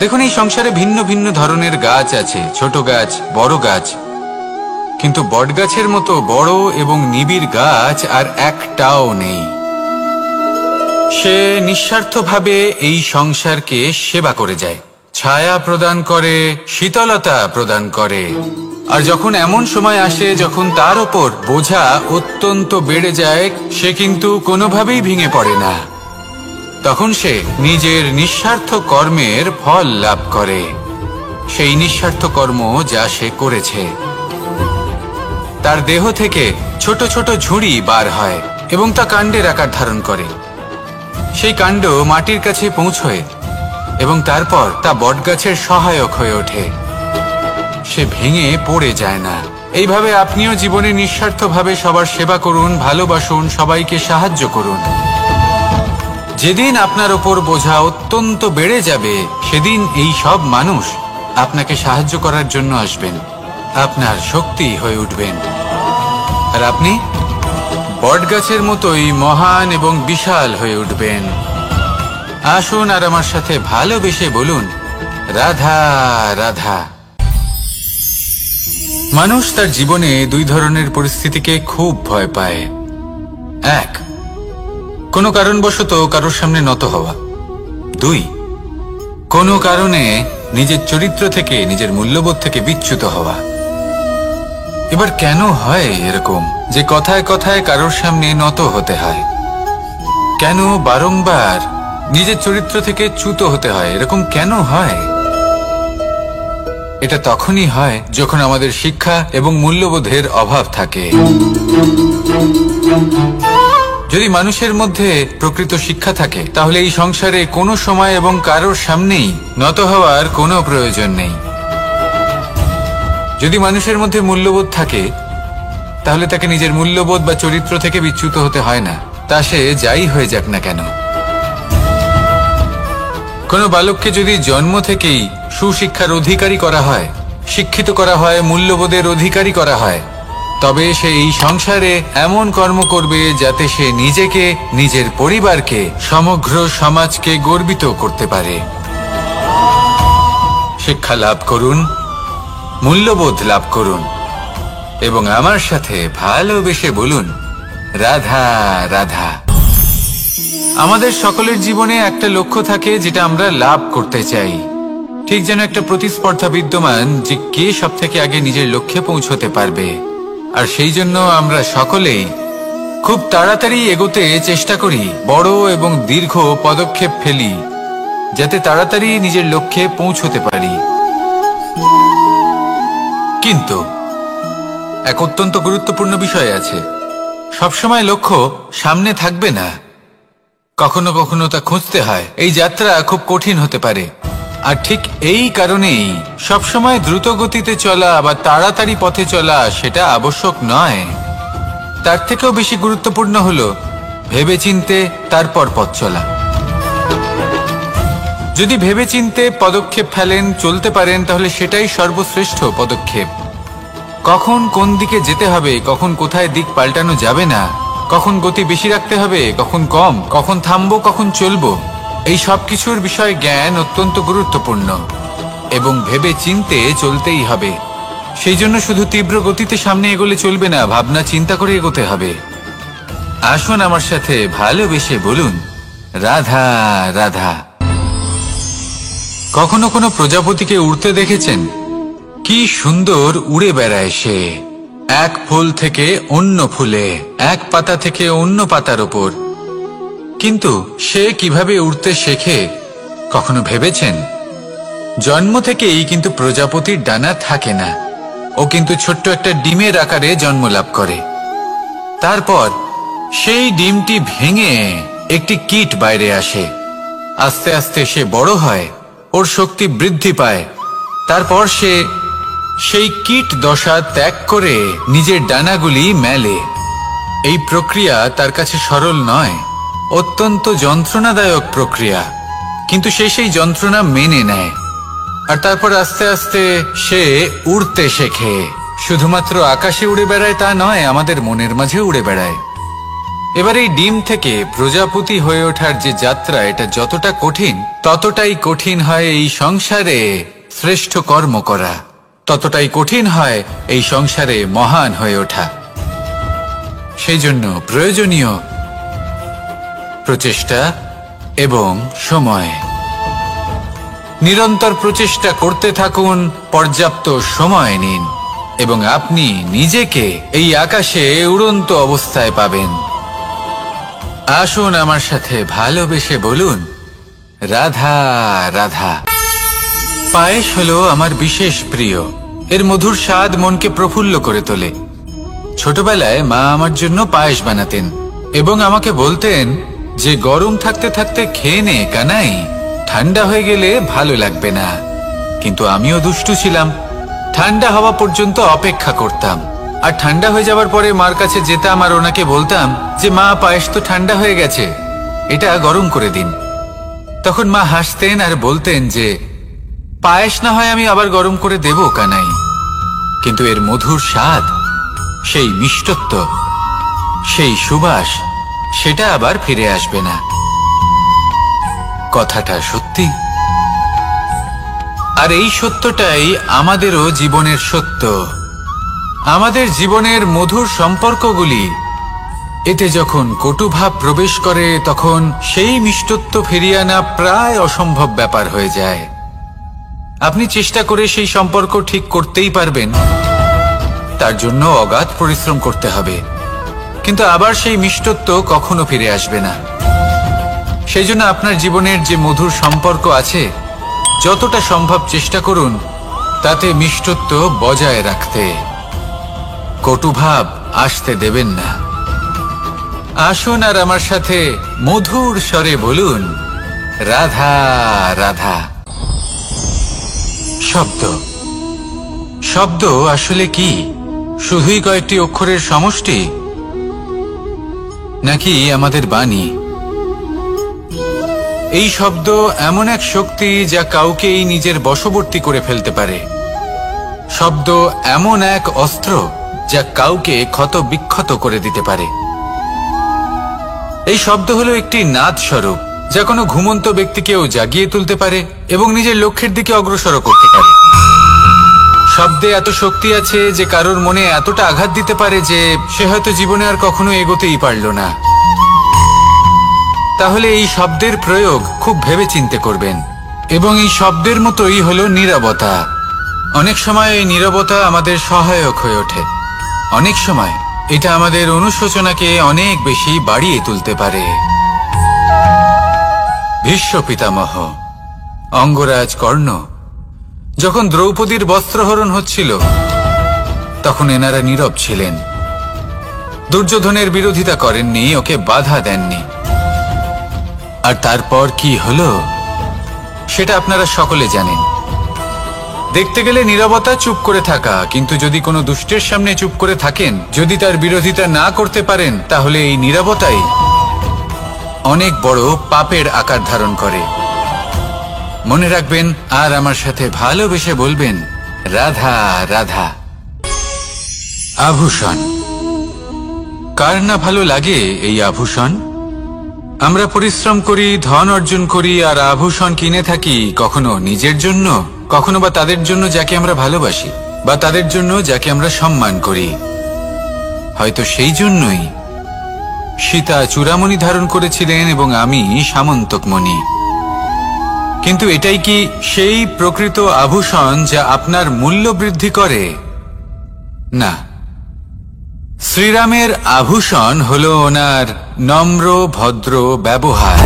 দেখুন, এই সংসারে ভিন্ন ভিন্ন ধরনের গাছ আছে, ছোট গাছ, বড় গাছ, কিন্তু বটগাছের মতো বড় এবং নিবিড় গাছ আর একটাও নেই। সে নিঃস্বার্থভাবে এই সংসারকে সেবা করে যায়, ছায়া প্রদান করে, শীতলতা প্রদান করে। আর যখন এমন সময় আসে যখন তার ওপর বোঝা অত্যন্ত বেড়ে যায়, সে কিন্তু কোনোভাবেই ভেঙে পড়ে না। তখন সে নিজের নিঃস্বার্থ কর্মের ফল লাভ করে, সেই নিঃস্বার্থ কর্ম যা সে করেছে। তার দেহ থেকে ছোট ছোট ঝুড়ি বার হয় এবং তা কাণ্ডের আকার ধারণ করে। সেই কাণ্ড মাটির কাছে পৌঁছয় এবং তারপর তা বটগাছের সহায়ক হয়ে ওঠে, সে ভেঙে পড়ে যায় না। এইভাবে আপনিও জীবনে নিঃস্বার্থভাবে সবার সেবা করুন, ভালোবাসুন, সবাইকে সাহায্য করুন। যেদিন আপনার ওপর বোঝা অত্যন্ত বেড়ে যাবে সেদিন এই সব মানুষ আপনাকে সাহায্য করার জন্য আসবেন, আপনার শক্তি হয়ে উঠবেন, আর আপনি বটগাছের মতোই মহান এবং বিশাল হয়ে উঠবেন। আসুন আর আমার সাথে ভালোবেসে বলুন, রাধা রাধা। মানুষ তার জীবনে দুই ধরনের পরিস্থিতিকে খুব ভয় পায়। এক, কোনো কারণবশত কারোর সামনে নত হওয়া। দুই, কোনো কারণে নিজের চরিত্র থেকে, নিজের মূল্যবোধ থেকে বিচ্যুত হওয়া। এবার কেন হয় এরকম যে কথায় কথায় কারোর সামনে নত হতে হয়? কেন বারংবার নিজের চরিত্র থেকে চ্যুত হতে হয়? এরকম কেন হয়? এটা তখনই হয় যখন আমাদের শিক্ষা এবং মূল্যবোধের অভাব থাকে। যদি মানুষের মধ্যে প্রকৃত শিক্ষা থাকে তাহলে এই সংসারে কোনো সময় এবং কারোর সামনেই নত হওয়ার কোনো প্রয়োজন নেই। যদি মানুষের মধ্যে মূল্যবোধ থাকে তাহলে তাকে নিজের মূল্যবোধ বা চরিত্র থেকে বিচ্যুত হতে হয় না, তা সে যাই হয়ে যাক না কেন। কোনো বালককে যদি জন্ম থেকেই সুশিক্ষার অধিকারী করা হয়, শিক্ষিত করা হয়, মূল্যবোধের অধিকারী করা হয়, তবে সে এই সংসারে এমন কর্ম করবে যাতে সে নিজেকে, নিজের পরিবারকে, সমগ্র সমাজকে গর্বিত করতে পারে। শিক্ষা লাভ করুন, মূল্যবোধ লাভ করুন এবং আমার সাথে ভালোবেসে বলুন, রাধা রাধা। আমাদের সকলের জীবনে একটা লক্ষ্য থাকে যেটা আমরা লাভ করতে চাই। ঠিক যেন একটা প্রতিস্পর্ধা বিদ্যমান যে কে সব থেকে আগে নিজের লক্ষ্যে পৌঁছতে পারবে। আর সেই জন্য আমরা সকলেই খুব তাড়াতাড়ি এগোতে চেষ্টা করি, বড় এবং দীর্ঘ পদক্ষেপ ফেলি যাতে তাড়াতাড়ি নিজের লক্ষ্যে পৌঁছতে পারি। কিন্তু এক অত্যন্ত গুরুত্বপূর্ণ বিষয় আছে, সবসময় লক্ষ্য সামনে থাকবে না, কখনো কখনো তা খুঁজতে হয়। এই যাত্রা খুব কঠিন হতে পারে। আর ঠিক এই কারণেই সবসময় দ্রুত গতিতে চলা বা তাড়াতাড়ি পথে চলা সেটা আবশ্যক নয়। তার থেকেও বেশি গুরুত্বপূর্ণ হলো ভেবেচিন্তে তারপর পথ চলা। যদি ভেবেচিন্তে পদক্ষেপ ফেলেন, চলতে পারেন, তাহলে সেটাই সর্বশ্রেষ্ঠ পদক্ষেপ। কখন কোন দিকে যেতে হবে, কখন কোথায় দিক পাল্টানো যাবে না, কখন গতি বেশি রাখতে হবে, কখন কম, কখন থামবো, কখন চলবো, এই সব কিছুর বিষয়ে জ্ঞান অত্যন্ত গুরুত্বপূর্ণ এবং ভেবে চিন্তে চলতেই হবে। সেই জন্য শুধু তীব্র গতিতে সামনে এগোলে চলবে না, ভাবনা চিন্তা করে এগোতে হবে। আসুন আমার সাথে ভালোবেসে বলুন, রাধা রাধা। কখনো কোনো প্রজাপতিকে উড়তে দেখেছেন? কি সুন্দর উড়ে বেড়ায় সে, এক ফুল থেকে অন্য ফুলে, এক পাতা থেকে অন্য পাতার ওপর। কিন্তু সে কিভাবে উড়তে শেখে কখনো ভেবেছেন? জন্ম থেকেই কিন্তু প্রজাপতির ডানা থাকে না, ও কিন্তু ছোট্ট একটা ডিমের আকারে জন্ম লাভ করে। তারপর সেই ডিমটি ভেঙে একটি কীট বাইরে আসে। আস্তে আস্তে সে বড় হয়, ওর শক্তি বৃদ্ধি পায়। তারপর সে সেই কীট দশা ত্যাগ করে নিজের ডানাগুলি মেলে। এই প্রক্রিয়া তার কাছে সরল নয়, অত্যন্ত যন্ত্রণাদায়ক প্রক্রিয়া, কিন্তু সে সেই যন্ত্রণা মেনে নেয়। আর তারপর আস্তে আস্তে সে উড়তে শেখে। শুধুমাত্র আকাশে উড়ে বেড়ায় তা নয়, আমাদের মনের মাঝে উড়ে বেড়ায়। এবার এই ডিম থেকে প্রজাপতি হয়ে ওঠার যে যাত্রা, এটা যতটা কঠিন, ততটাই কঠিন হয় এই সংসারে শ্রেষ্ঠ কর্ম করা, ততটাই কঠিন হয় এই সংসারে মহান হয়ে ওঠা। সেই জন্য প্রয়োজনীয় প্রচেষ্টা এবং সময়। নিরন্তর প্রচেষ্টা করতে থাকুন, পর্যাপ্ত সময় নিন এবং আপনি নিজেকে এই আকাশে উড়ন্ত অবস্থায় পাবেন। আসুন আমার সাথে ভালোবেসে বলুন, রাধা রাধা। পায়েস হলো আমার বিশেষ প্রিয়। এর মধুর স্বাদ মনকে প্রফুল্ল করে তোলে। ছোটবেলায় মা আমার জন্য পায়েস বানাতেন এবং আমাকে বলতেন যে গরম থাকতে থাকতে খেয়ে নে কানাই, ঠান্ডা হয়ে গেলে ভালো লাগবে না। কিন্তু আমিও দুষ্টু ছিলাম, ঠান্ডা হওয়া পর্যন্ত অপেক্ষা করতাম। আর ঠান্ডা হয়ে যাওয়ার পরে মার কাছে যেতাম আর ওনাকে বলতাম যে মা, পায়েস তো ঠান্ডা হয়ে গেছে, এটা গরম করে দিন। তখন মা হাসতেন আর বলতেন যে পায়েস না হয় আমি আবার গরম করে দেব কানাই, কিন্তু এর মধুর স্বাদ, সেই মিষ্টত্ব, সেই সুবাস, সেটা আবার ফিরে আসবে না। কথাটা সত্যি। আর এই সত্যটাই আমাদেরও জীবনের সত্য। আমাদের জীবনের মধুর সম্পর্কগুলি, এতে যখন কটুভাব প্রবেশ করে তখন সেই মিষ্টত্ব ফিরিয়ে আনা প্রায় অসম্ভব ব্যাপার হয়ে যায়। আপনি চেষ্টা করে সেই সম্পর্ক ঠিক করতেই পারবেন, তার জন্য অগাধ পরিশ্রম করতে হবে, কিন্তু আবার সেই মিষ্টত্ব কখনো ফিরে আসবে না। সেই জন্য আপনার জীবনের যে মধুর সম্পর্ক আছে, যতটা সম্ভব চেষ্টা করুন তাতে মিষ্টত্ব বজায় রাখতে। কটুভাব আসতে দেবেন না। আসুন আর আমার সাথে মধুর স্বরে বলুন, রাধা রাধা। শব্দ। শব্দ আসলে কি? শুধুই কয়েকটি অক্ষরের সমষ্টি, নাকি আমাদের বাণী? এই শব্দ এমন এক শক্তি যা কাউকেই নিজের বশবর্তী করে ফেলতে পারে। শব্দ এমন এক অস্ত্র যা কাউকে ক্ষত বিক্ষত করে দিতে পারে। এই শব্দ হলো একটি নাদ স্বরূপ যা কোনো ঘুমন্ত ব্যক্তিকেও জাগিয়ে তুলতে পারে এবং নিজের লক্ষ্যের দিকে অগ্রসর করতে পারে। শব্দে এত শক্তি আছে যে কারোর মনে এতটা আঘাত দিতে পারে যে সে হয়তো জীবনে আর কখনো এগোতেই পারল না। তাহলে এই শব্দের প্রয়োগ খুব ভেবে চিন্তে করবেন। এবং এই শব্দের মতোই হলো নীরবতা। অনেক সময় এই নীরবতা আমাদের সহায়ক হয়ে ওঠে। অনেক সময় এটা আমাদের অনুশোচনাকে অনেক বেশি বাড়িয়ে তুলতে পারে। ভীষ্ম পিতামহ, অঙ্গরাজ কর্ণ যখন দ্রৌপদীর বস্ত্রহরণ হচ্ছিল তখন এনারা নীরব ছিলেন। দুর্যোধনের বিরোধিতা করেননি, ওকে বাধা দেননি। আর তারপর কি হলো সেটা আপনারা সকলে জানেন। দেখতে গেলে নীরবতা চুপ করে থাকা, কিন্তু যদি কোনো দুষ্টের সামনে চুপ করে থাকেন, যদি তার বিরোধিতা না করতে পারেন, তাহলে এই নীরবতাই অনেক বড় পাপের আকার ধারণ করে। মনে রাখবেন আর আমার সাথে ভালোবেসে বলবেন, রাধা রাধা। আভূষণ, কার না ভালো লাগে এই আভূষণ? আমরা পরিশ্রম করি, ধন অর্জন করি আর আভূষণ কিনে থাকি, কখনো নিজের জন্য, কখনো বা তাদের জন্য যাকে আমরা ভালোবাসি, বা তাদের জন্য যাকে আমরা সম্মান করি। হয়তো সেই জন্যই সীতা চূড়ামণি ধারণ করেছিলেন এবং আমি সামন্তকমণি। কিন্তু এটাই কি সেই প্রকৃত আভূষণ যা আপনার মূল্য বৃদ্ধি করে? না। শ্রীরামের আভূষণ হল ওনার নম্র ভদ্র ব্যবহার।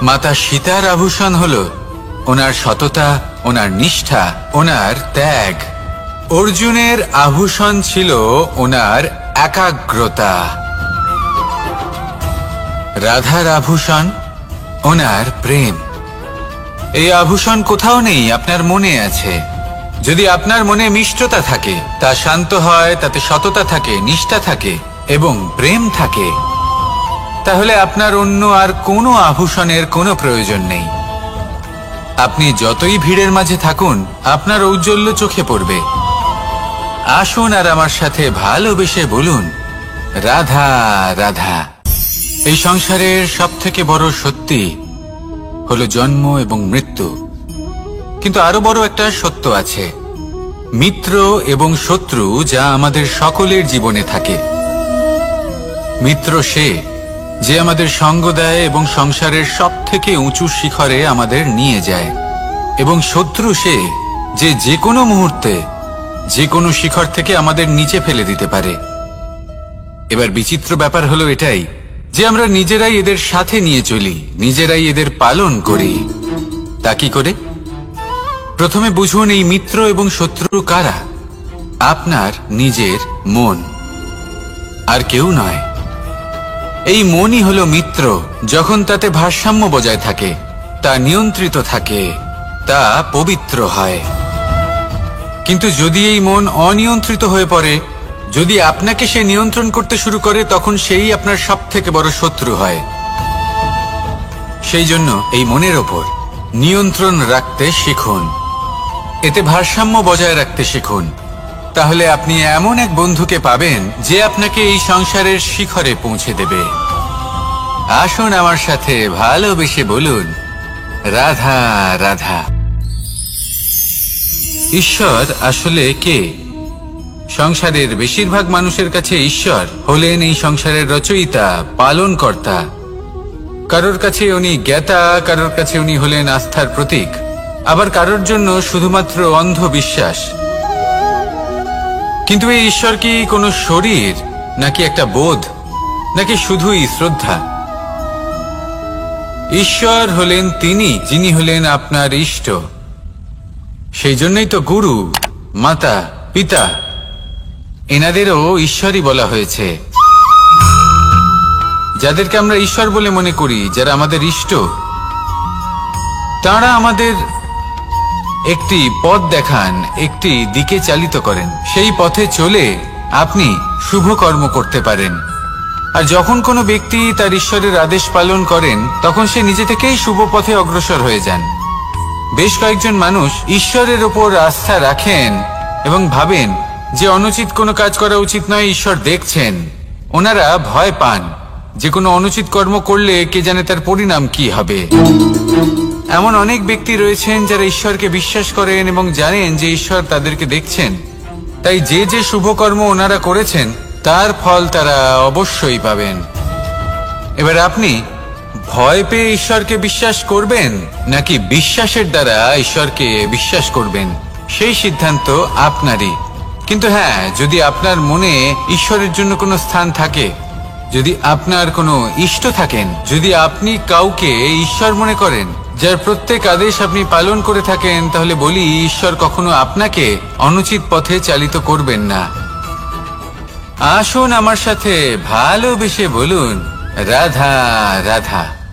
মাতা সীতার আভূষণ হল ওনার সততা, ওনার নিষ্ঠা, ওনার ত্যাগ। অর্জুনের আভূষণ ছিল ওনার একাগ্রতা। রাধার আভূষণ ওনার প্রেম। এই আভূষণ কোথাও নেই, আপনার মনে আছে। যদি আপনার মনে মিষ্টতা থাকে, তা শান্ত হয়, তাতে সততা থাকে, নিষ্ঠা থাকে এবং প্রেম থাকে, তাহলে আপনার অন্য আর কোনো আভূষণের কোনো প্রয়োজন নেই। আপনি যতই ভিড়ের মাঝে থাকুন, আপনার ঔজ্জ্বল্য চোখে পড়বে। আসুন আর আমার সাথে ভালোবেসে বলুন, রাধা রাধা। এই সংসারের সবথেকে বড় সত্যি হলো জন্ম এবং মৃত্যু। কিন্তু আরো বড় একটা সত্য আছে, মিত্র এবং শত্রু, যা আমাদের সকলের জীবনে থাকে। মিত্র সে যে আমাদের সঙ্গ দেয় এবং সংসারের সবথেকে উঁচু শিখরে আমাদের নিয়ে যায়, এবং শত্রু সে যে যে কোনো মুহূর্তে যে কোনো শিখর থেকে আমাদের নিচে ফেলে দিতে পারে। এবার বিচিত্র ব্যাপার হলো এটাই যে আমরা নিজেরাই এদের সাথে নিয়ে চলি, নিজেরাই এদের পালন করি। তা কি করে? প্রথমে বুঝুন এই মিত্র এবং শত্রু কারা। আপনার নিজের মন, আর কেউ নয়। এই মনই হলো মিত্র। যখন তাতে ভারসাম্য বজায় থাকে, তা নিয়ন্ত্রিত থাকে, তা পবিত্র হয়। কিন্তু যদি এই মন অনিয়ন্ত্রিত হয়ে পড়ে, যদি আপনাকে সে নিয়ন্ত্রণ করতে শুরু করে, তখন সেই আপনার সবথেকে বড় শত্রু হয়। সেই জন্য এই মনের ওপর নিয়ন্ত্রণ রাখতে শিখুন, এতে ভারসাম্য বজায় রাখতে শিখুন। তাহলে আপনি এমন এক বন্ধুকে পাবেন যে আপনাকে এই সংসারের শিখরে পৌঁছে দেবে। আসুন আমার সাথে ভালোবেসে বলুন, রাধা রাধা। ঈশ্বর আসলে কে? সংসারের বেশিরভাগ মানুষের কাছে ঈশ্বর হলেন এই সংসারের রচয়িতা, পালনকর্তা। কারোর কাছে উনি জ্ঞাতা, কারোর কাছে উনি হলেন আস্থার প্রতীক, আবার কারোর জন্য শুধুমাত্র অন্ধ বিশ্বাস। কিন্তু এই ঈশ্বর কি কোনো শরীর, নাকি একটা বোধ, নাকি শুধুই শ্রদ্ধা? ঈশ্বর হলেন তিনি যিনি হলেন আপনার ইষ্ট। সেই জন্যই তো গুরু, মাতা, পিতা এনাদেরও ঈশ্বরই বলা হয়েছে। যাদেরকে আমরা ঈশ্বর বলে মনে করি, যারা আমাদের ইষ্ট, তারা আমাদের একটি পথ দেখান, একটি দিকে চালিত করেন। সেই পথে চলে আপনি শুভ কর্ম করতে পারেন। আর যখন কোনো ব্যক্তি তার ঈশ্বরের আদেশ পালন করেন, তখন সে নিজে থেকেই শুভ পথে অগ্রসর হয়ে যান। বেশ কয়েকজন মানুষ ঈশ্বরের ওপর আস্থা রাখেন এবং ভাবেন যে অনুচিত কোনো কাজ করা উচিত নয়, ঈশ্বর দেখছেন। ওনারা ভয় পান যে কোনো অনুচিত কর্ম করলে কে জানে তার পরিণাম কি হবে। এমন অনেক ব্যক্তি রয়েছেন যারা ঈশ্বরকে বিশ্বাস করেন এবং জানেন যে ঈশ্বর তাদেরকে দেখছেন, তাই যে যে শুভ কর্ম ওনারা করেছেন তার ফল তারা অবশ্যই পাবেন। এবার আপনি ভয় পেয়ে ঈশ্বরকে বিশ্বাস করবেন নাকি বিশ্বাসের দ্বারা ঈশ্বরকে বিশ্বাস করবেন, সেই সিদ্ধান্ত আপনারই। কিন্তু হ্যাঁ, যদি আপনার মনে ঈশ্বরের জন্য কোনো স্থান থাকে, যদি আপনার কোনো ইষ্ট থাকেন, যদি আপনি কাউকে ঈশ্বর মনে করেন, যার প্রত্যেক আদেশ আপনি পালন করে থাকেন, তাহলে বলি ঈশ্বর কখনো আপনাকে অনুচিত পথে চালিত করবেন না। আসুন আমার সাথে ভালোবেসে বলুন, রাধা রাধা।